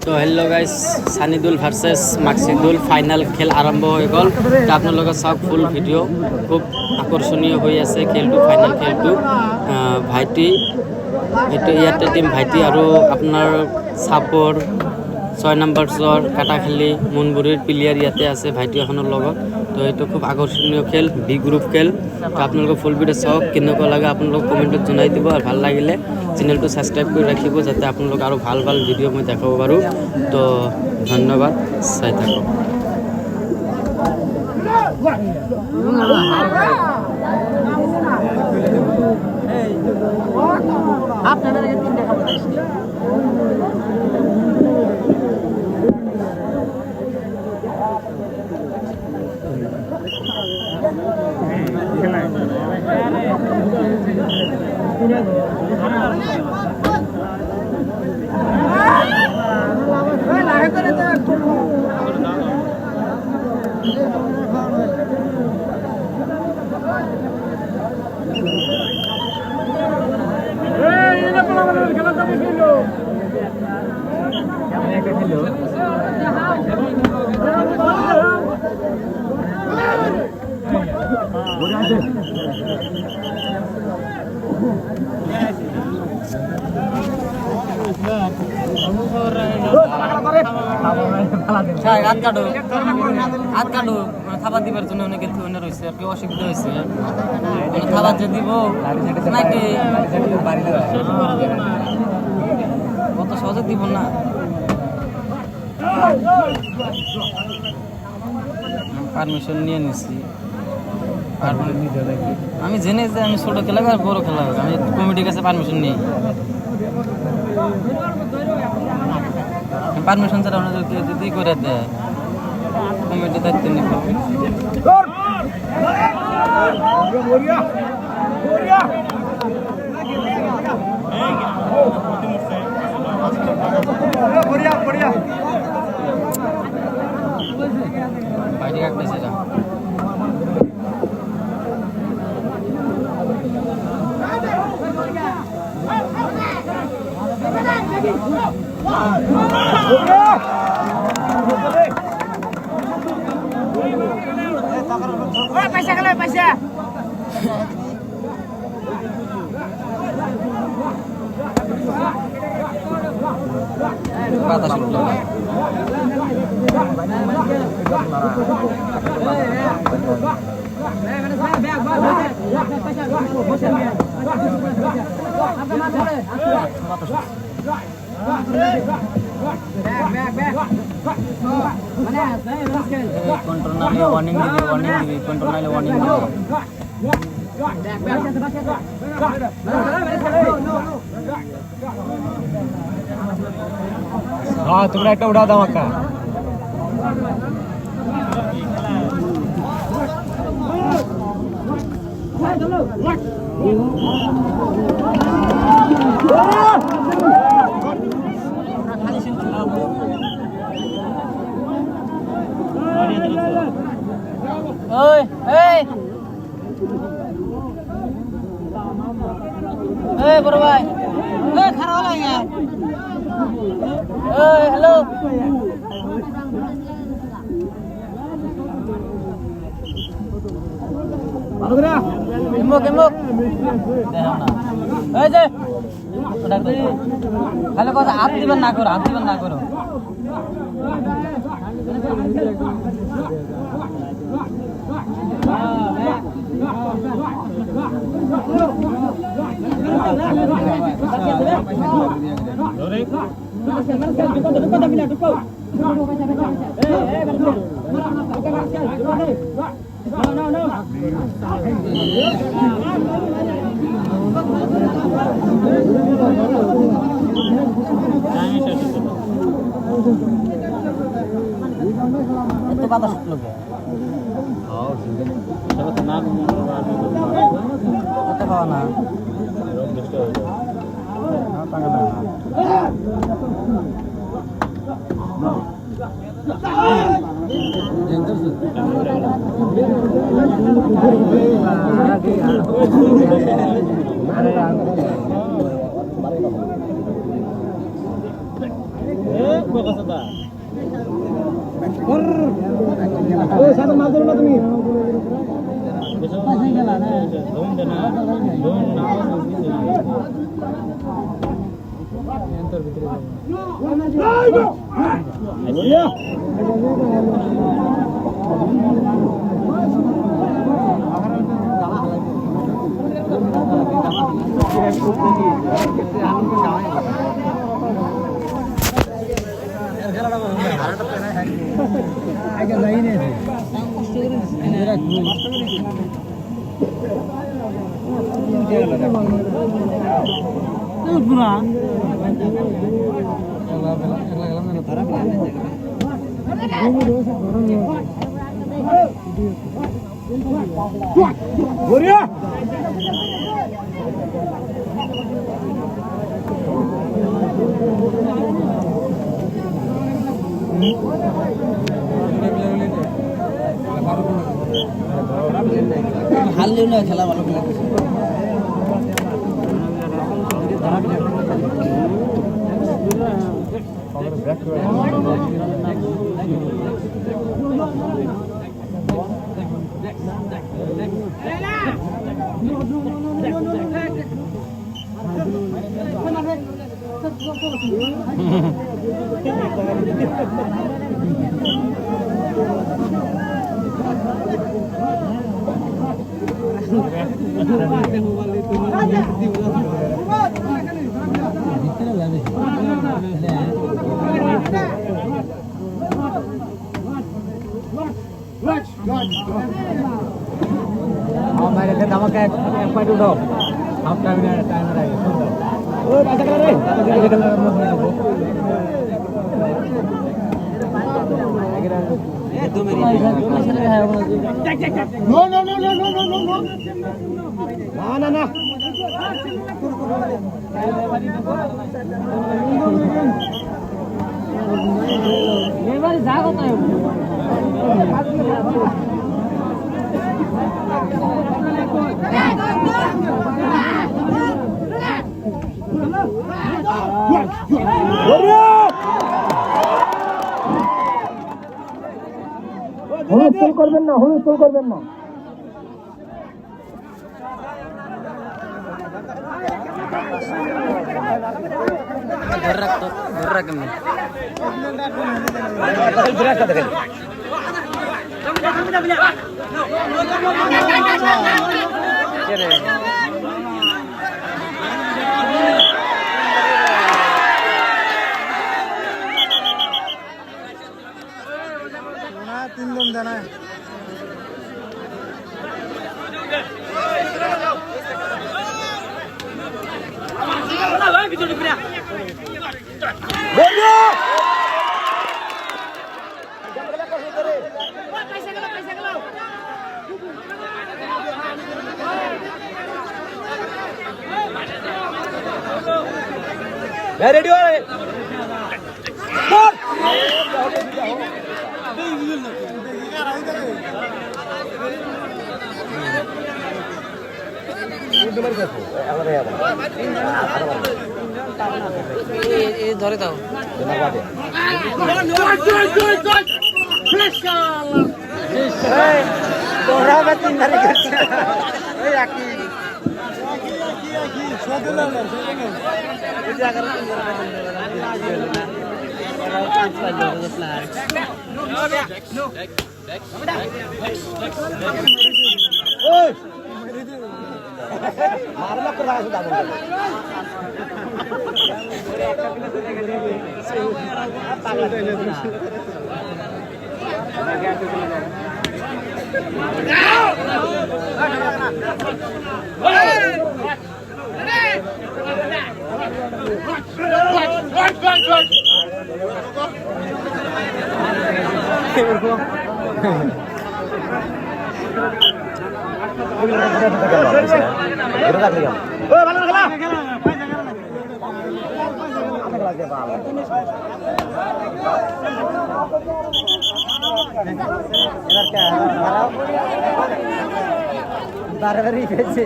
তো hello' guys Sanidul versus Maksidul final খেল আৰম্ভ হৈ গ'ল। তো আপোনালোকে চাওক ফুল ভিডিঅ' খুব আকৰ্ষণীয় হৈ আছে খেলটো, ফাইনেল খেলটো। ভাইটি এইটো ইয়াতে টিম ভাইটি আৰু আপোনাৰ চাপৰ 6 নম্বৰ চৰ কাটাখালি মুনবুৰীৰ প্লেয়াৰ ইয়াতে আছে ভাইটি এখনৰ লগত। তো এইটো খুব আকৰ্ষণীয় খেল, বি গ্ৰুপ খেল। তো আপোনালোকে ফুল ভিডিঅ' চাওক, কেনেকুৱা লাগে আপোনালোক কমেণ্টত জনাই দিব আৰু ভাল লাগিলে চেনেলটো ছাবস্ক্ৰাইব কৰি ৰাখিব যাতে আপোনালোক আৰু ভাল ভাল ভিডিঅ' মই দেখাব পাৰোঁ। তো ধন্যবাদ, চাই থাকক। হাত কাটো খাবার দিবার জন্য অনেকে থুনে রয়েছে, আর কি অসুবিধা হয়েছে খাবার যে দিব নাকি অত সহজে দিব না। পারমিশন নিয়ে নিছি, আমি জেনে যে আমি ছোট খেলা আর বড় খেলা হবে, আমি কমিটির কাছে পারমিশন নিই। পারমিশন ছাড়া আপনাদের যদি করে দেয় কমিটি দায়িত্ব নিব। বাইরে কাটতেছে এটা पैसा गला पैसा बाता सुन लो कंट्रोल वार्निंग दी कंट्रोल वार्निंग दी हाँ तुम्हारा एक उड़ा धमाका ओए ए ए बड़ो भाई ए खड़ा हो यार ए हेलो आगरा इमोक इमोक देखो ना ए जे डाक दे हेलो কথা হাত দিবেন না করো, হাত দিবেন না করো। itu kata sebelum ya. Oh, siapa tenang? Kata kawan. হারলেও না খেলা ভালো খেলা হুলস্থুল করবেন না, হুলস্থুল করবেন না। তিনজন জানায় रेडी हो ধরে দাও বারবারই পেয়েছে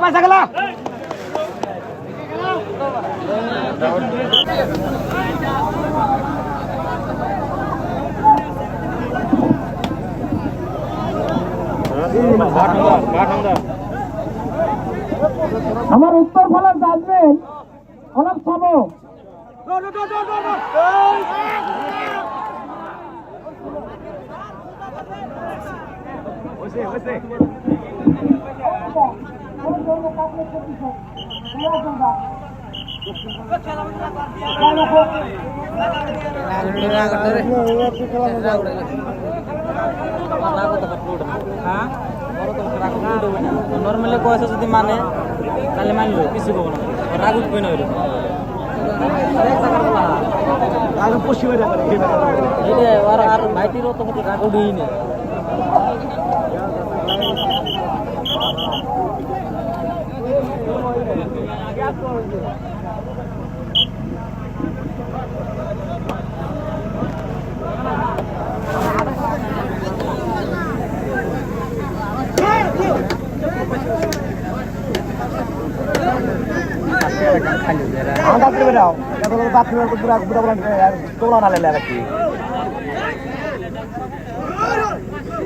বাঁচা গেল আমার উত্তর ফলের ডাস্টবিন অনেক খাবো নর্মালি কয়েছে যদি মানে তাহলে মানলো কিছু কব না রাগ উঠবে না আর ভাইটিরও তো রাগ উঠেই না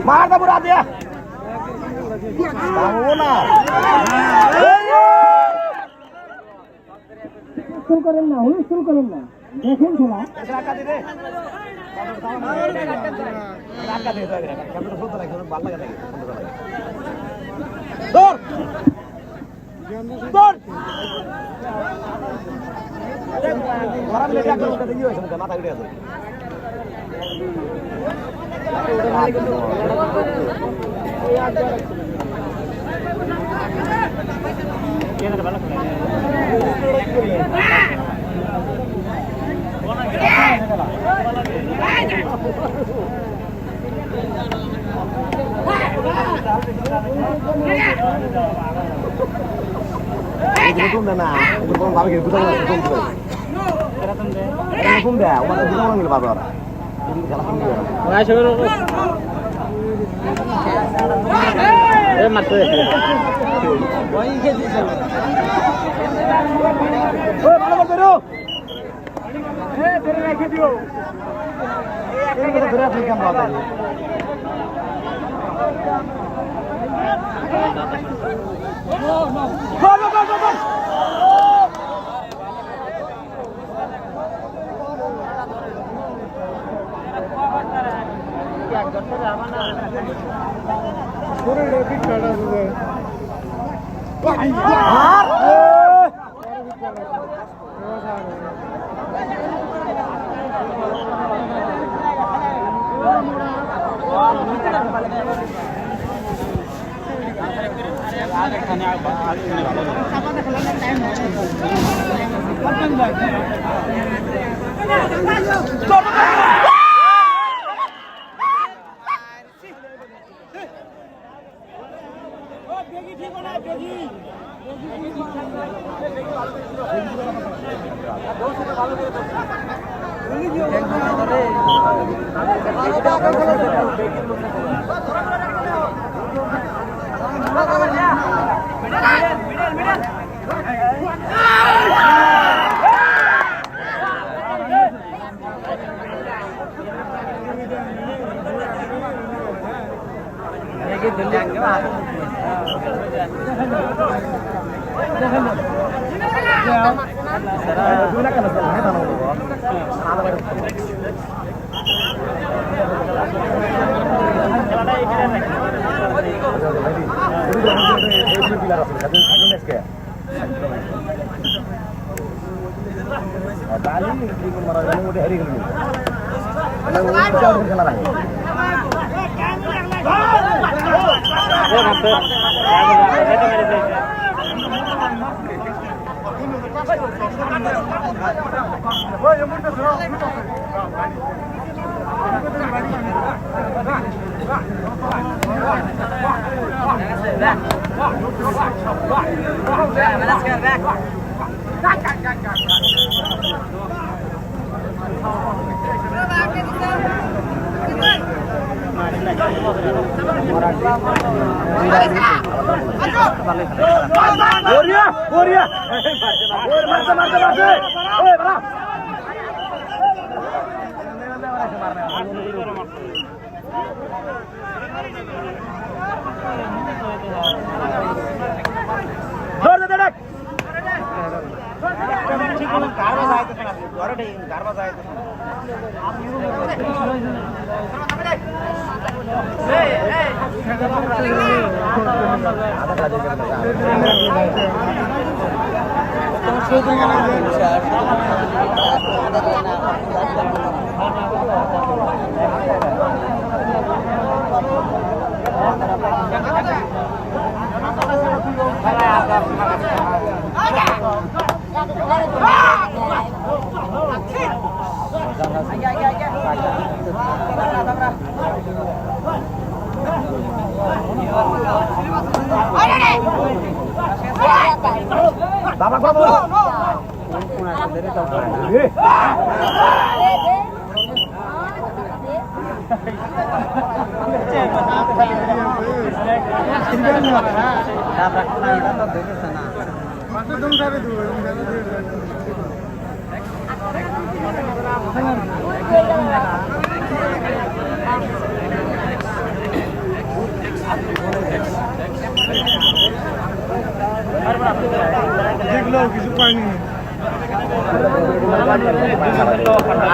मार दा बुरा दिया শুরু করেন না শুরু করেন না দেখেন খেলা মাথা উঠে আছে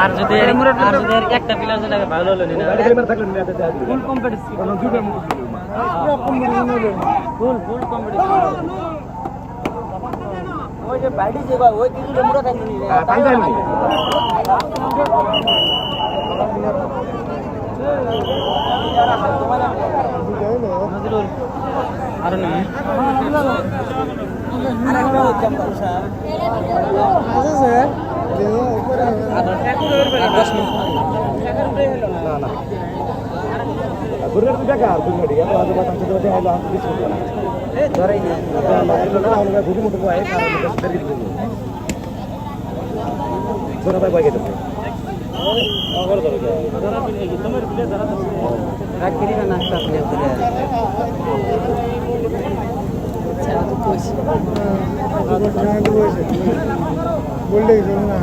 আর যদি একটা প্লেয়ার যেটা ভালো হলো না ফুল কম্পিটিশন ফুল কম্পিটিশন ওই যে বাইডি যে ভাই ওই কিছু মুড়া থাকি নি আর না আরেকটা হচ্ছে স্যার আছে স্যার দেও উপরে 10 মিনিট না না গুরুর টাকা আর গুরুর টাকা আজ বাতাম তো দেয় হলো আমি কিছু না এ ধরেই না না আমরা গুরু মুটো আই কারণ করে দিই তোরা ভাই বাইকে তো আগর ধরে যারা পিনে কি তোমার পিলে যারা রাখলি না নাস্তা পিলে পিলে ছাড়া তো কইছি বললে না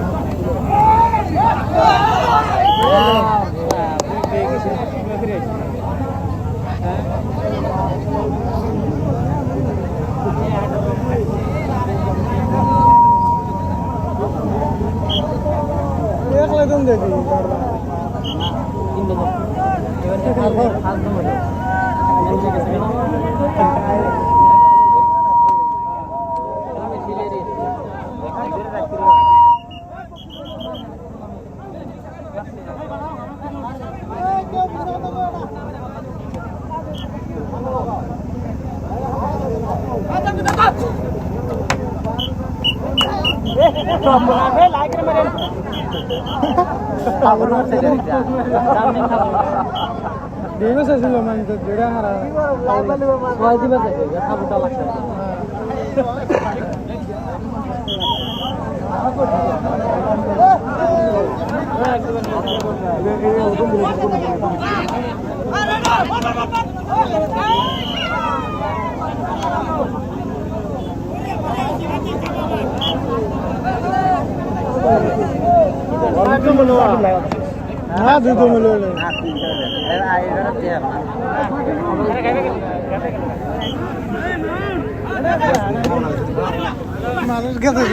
দেখি দিবস ছিল মানে তো জোড়া হারা ছয় দিবস আছে খাবুটা লাগছে हाँ दूध मिलो মানুষ গেছে